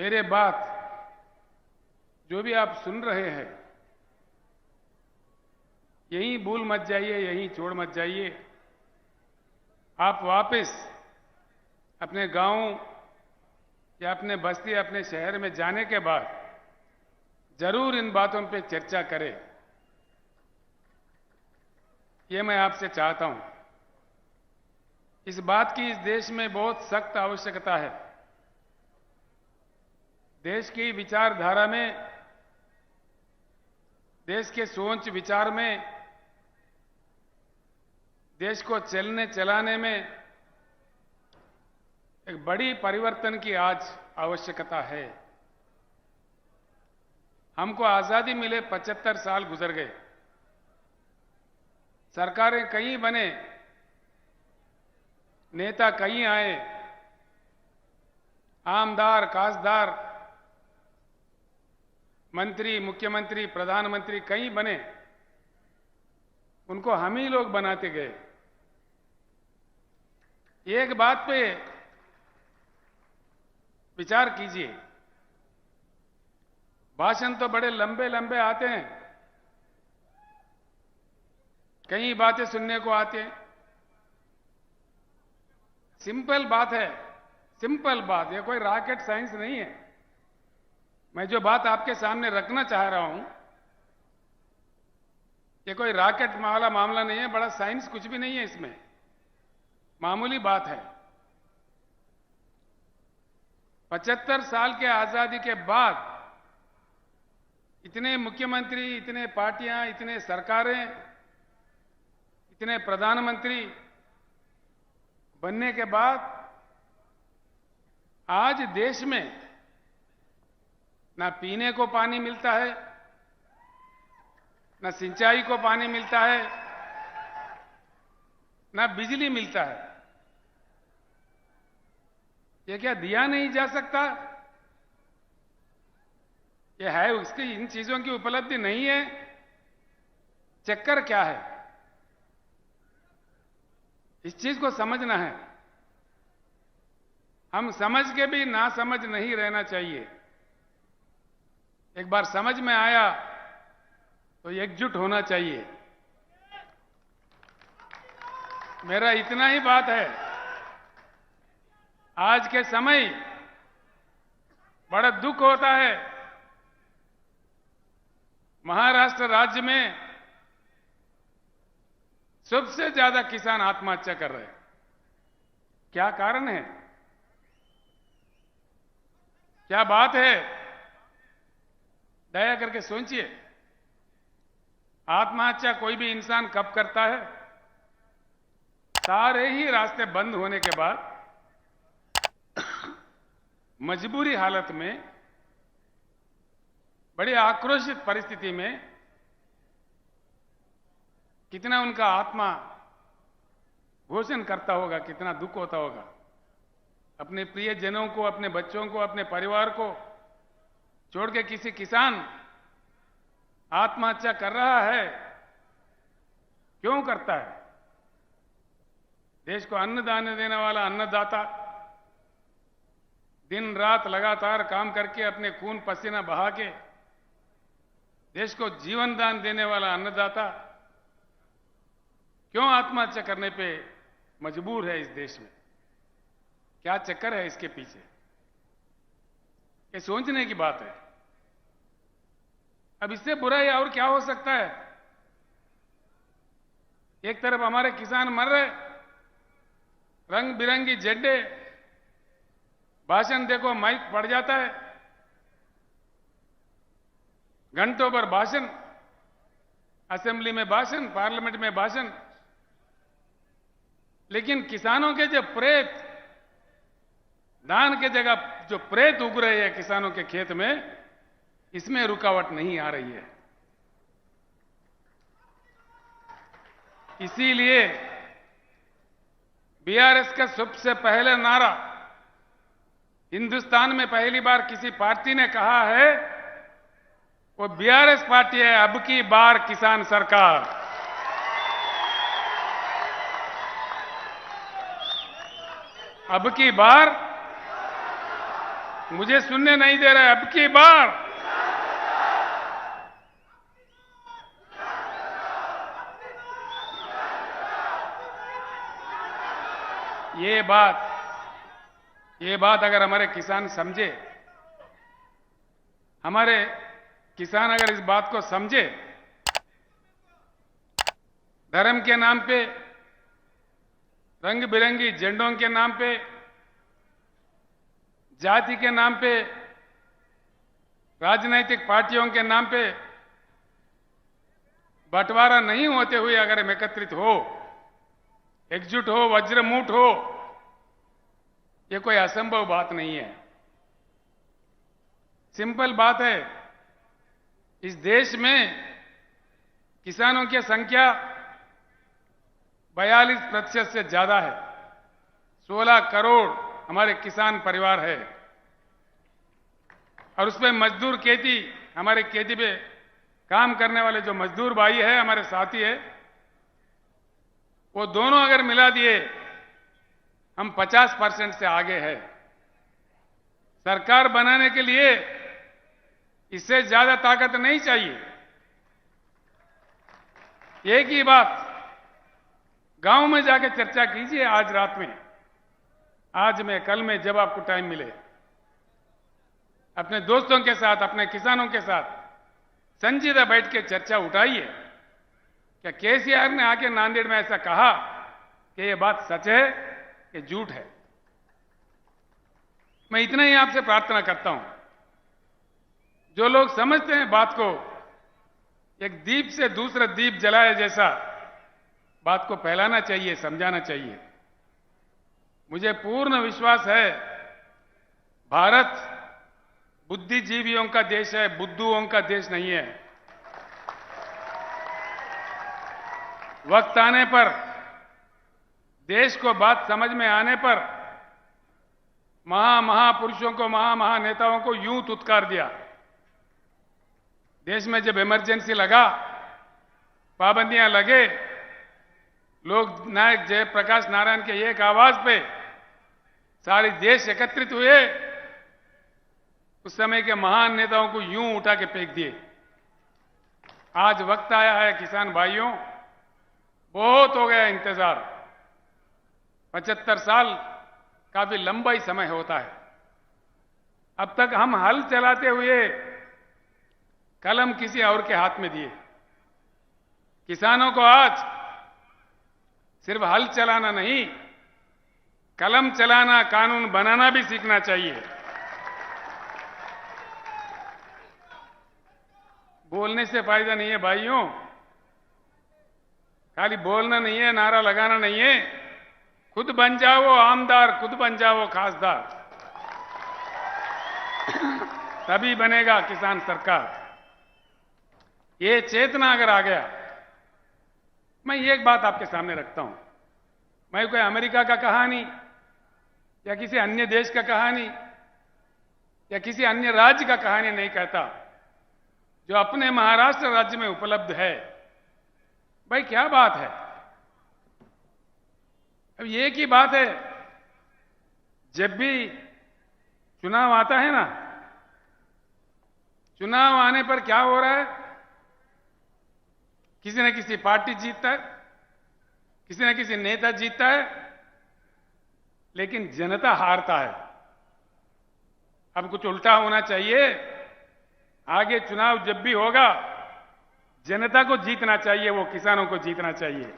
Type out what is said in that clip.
मेरे बात जो भी आप सुन रहे हैं, यहीं भूल मत जाइए, यहीं छोड़ मत जाइए। आप वापस अपने गांव या अपने बस्ती, अपने शहर में जाने के बाद जरूर इन बातों पे चर्चा करें, ये मैं आपसे चाहता हूं। इस बात की इस देश में बहुत सख्त आवश्यकता है। देश की विचारधारा में, देश के सोच विचार में, देश को चलने चलाने में एक बड़ी परिवर्तन की आज आवश्यकता है। हमको आजादी मिले 75 साल गुजर गए। सरकारें कई बने, नेता कई आए, आमदार, खासदार, मंत्री, मुख्यमंत्री, प्रधानमंत्री कई बने। उनको हम ही लोग बनाते गए। एक बात पे विचार कीजिए, भाषण तो बड़े लंबे लंबे आते हैं, कई बातें सुनने को आते हैं। सिंपल बात है, सिंपल बात, ये कोई रॉकेट साइंस नहीं है। मैं जो बात आपके सामने रखना चाह रहा हूं, ये कोई रॉकेट वाला मामला नहीं है, बड़ा साइंस कुछ भी नहीं है इसमें, मामूली बात है। 75 साल के आजादी के बाद इतने मुख्यमंत्री, इतने पार्टियां, इतने सरकारें, इतने प्रधानमंत्री बनने के बाद आज देश में ना पीने को पानी मिलता है, ना सिंचाई को पानी मिलता है, ना बिजली मिलता है। ये क्या दिया नहीं जा सकता? ये है, उसकी इन चीजों की उपलब्धि नहीं है। चक्कर क्या है, इस चीज को समझना है। हम समझ के भी ना समझ नहीं रहना चाहिए। एक बार समझ में आया तो एकजुट होना चाहिए। मेरा इतना ही बात है। आज के समय बड़ा दुख होता है, महाराष्ट्र राज्य में सबसे ज्यादा किसान आत्महत्या कर रहे हैं। क्या कारण है, क्या बात है? दया करके सोचिए। आत्महत्या कोई भी इंसान कब करता है? सारे ही रास्ते बंद होने के बाद मजबूरी हालत में, बड़ी आक्रोशित परिस्थिति में, कितना उनका आत्मा घोषण करता होगा, कितना दुख होता होगा। अपने प्रियजनों को, अपने बच्चों को, अपने परिवार को छोड़ के किसी किसान आत्महत्या कर रहा है, क्यों करता है? देश को अन्नदान देने वाला अन्नदाता, दिन रात लगातार काम करके अपने खून पसीना बहा के देश को जीवन दान देने वाला अन्नदाता क्यों आत्महत्या करने पे मजबूर है इस देश में? क्या चक्कर है इसके पीछे? ये सोचने की बात है। अब इससे बुरा या और क्या हो सकता है? एक तरफ हमारे किसान मर रहे, रंग बिरंगी झंडे, भाषण देखो, माइक पड़ जाता है, घंटों भर भाषण, असेंबली में भाषण, पार्लियामेंट में भाषण। लेकिन किसानों के जो प्रेत, धान के जगह जो प्रेत उग रहे हैं किसानों के खेत में, इसमें रुकावट नहीं आ रही है। इसीलिए बीआरएस का सबसे पहले नारा, हिंदुस्तान में पहली बार किसी पार्टी ने कहा है, वो बीआरएस पार्टी है, अब की बार किसान सरकार। अब की बार मुझे सुनने नहीं दे रहा है। अब की बार ये बात अगर हमारे किसान समझे, हमारे किसान अगर इस बात को समझे, धर्म के नाम पे, रंग बिरंगी झंडों के नाम पे, जाति के नाम पे, राजनीतिक पार्टियों के नाम पे बंटवारा नहीं होते हुए अगर हम एकत्रित हो, एकजुट हो, वज्रमूठ हो, ये कोई असंभव बात नहीं है। सिंपल बात है, इस देश में किसानों की संख्या 42% से ज्यादा है। 16 करोड़ हमारे किसान परिवार है और उसमें मजदूर खेती, हमारे खेती पे काम करने वाले जो मजदूर भाई है, हमारे साथी है, वो दोनों अगर मिला दिए हम 50% से आगे है। सरकार बनाने के लिए इससे ज्यादा ताकत नहीं चाहिए। एक ही बात गांव में जाके चर्चा कीजिए, आज रात में, आज में, कल में, जब आपको टाइम मिले, अपने दोस्तों के साथ, अपने किसानों के साथ संजीदा बैठ के चर्चा उठाइए। क्या केसीआर ने आके नांदेड़ में ऐसा कहा कि यह बात सच है कि झूठ है? मैं इतना ही आपसे प्रार्थना करता हूं, जो लोग समझते हैं बात को एक दीप से दूसरा दीप जलाए जैसा, बात को फैलाना चाहिए, समझाना चाहिए। मुझे पूर्ण विश्वास है भारत बुद्धिजीवियों का देश है, बुद्धुओं का देश नहीं है। वक्त आने पर, देश को बात समझ में आने पर महापुरुषों को, महानेताओं को यूं तुत्कार दिया। देश में जब इमरजेंसी लगा, पाबंदियां लगे, लोग नायक जयप्रकाश नारायण के एक आवाज पे सारे देश एकत्रित हुए, उस समय के महान नेताओं को यूं उठा के फेंक दिए। आज वक्त आया है किसान भाइयों, बहुत हो गया इंतजार। 75 साल काफी लंबा ही समय होता है। अब तक हम हल चलाते हुए कलम किसी और के हाथ में दिए। किसानों को आज सिर्फ हल चलाना नहीं, कलम चलाना, कानून बनाना भी सीखना चाहिए। बोलने से फायदा नहीं है भाइयों, खाली बोलना नहीं है, नारा लगाना नहीं है। खुद बन जाओ आमदार, खुद बन जाओ खासदार, तभी बनेगा किसान सरकार। ये चेतना अगर आ गया, मैं एक बात आपके सामने रखता हूं, मैं कोई अमेरिका का कहानी या किसी अन्य देश का कहानी या किसी अन्य राज्य का कहानी नहीं कहता, जो अपने महाराष्ट्र राज्य में उपलब्ध है। भाई क्या बात है, अब एक ही बात है, जब भी चुनाव आता है ना, चुनाव आने पर क्या हो रहा है, किसी न किसी पार्टी जीतता है, किसी न किसी नेता जीतता है, लेकिन जनता हारता है। अब कुछ उल्टा होना चाहिए। आगे चुनाव जब भी होगा, जनता को जीतना चाहिए, वो किसानों को जीतना चाहिए।